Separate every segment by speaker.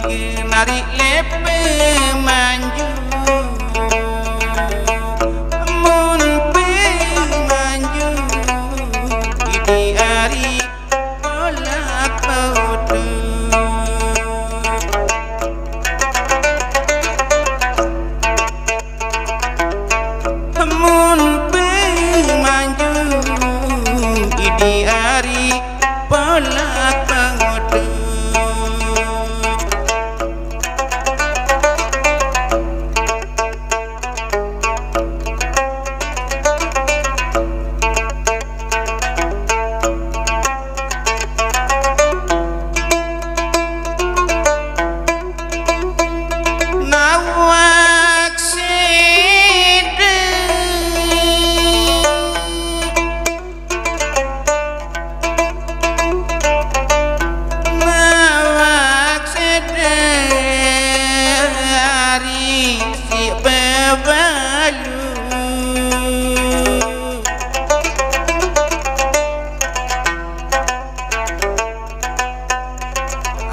Speaker 1: nari lepe manju mun pe manju di hari olak paudu mun pe manju di hari olak paudu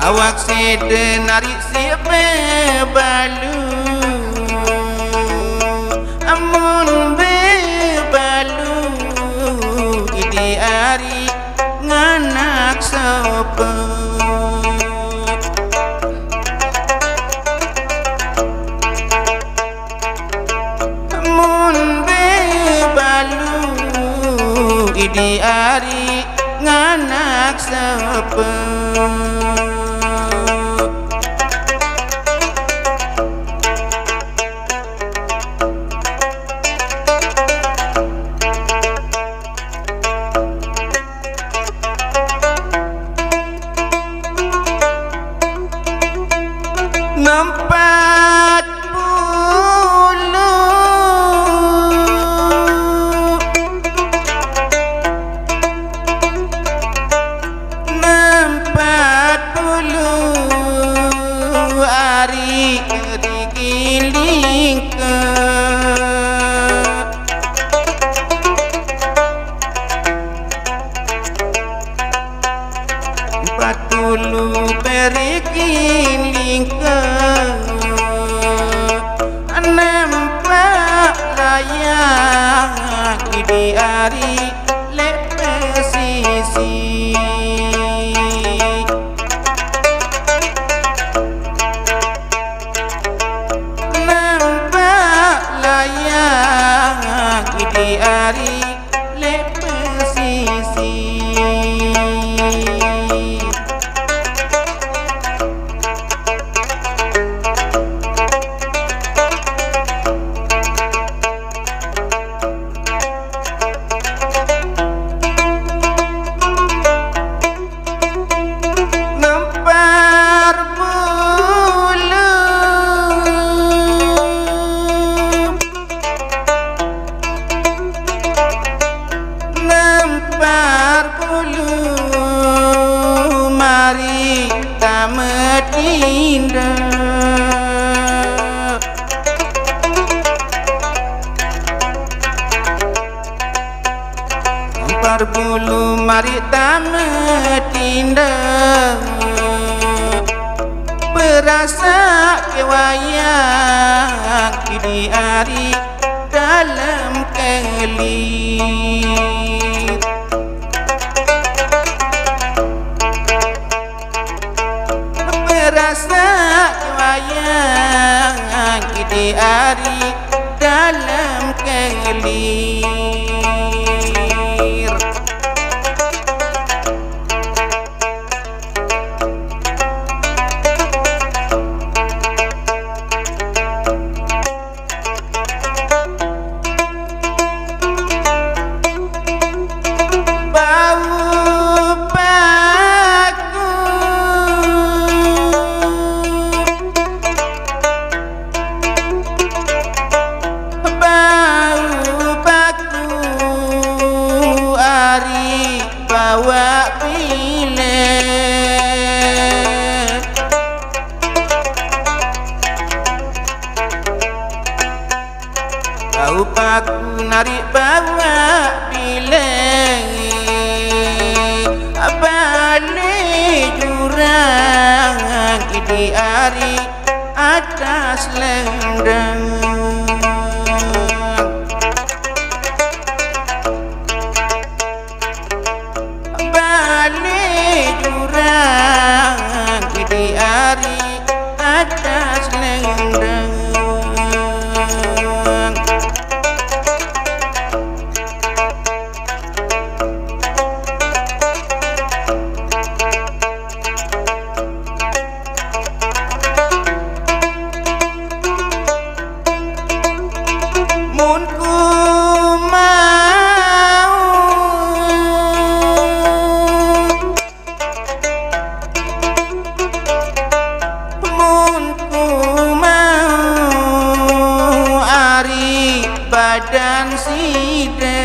Speaker 1: awak sede nari siapa balu amun bebalu idi ari nganak sopo amun bebalu idi ari nganak sopo Nempat bulu ari digiling ke empat bulu berigiling ke nampak layak di hari lepe sisi nampak layak di hari lepe sisi mari tamat indah ampar bulu mari tamat indah berasa kewayang di hari dalam kelir rasa wayang di hari dalam kelir di ari atas lendang balik jurang di ari atas lendang mun ku mau ari badan sida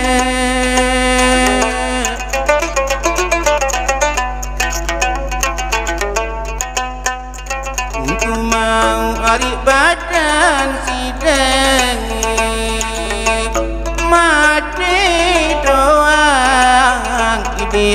Speaker 1: ku mau ari badan sida mati doang di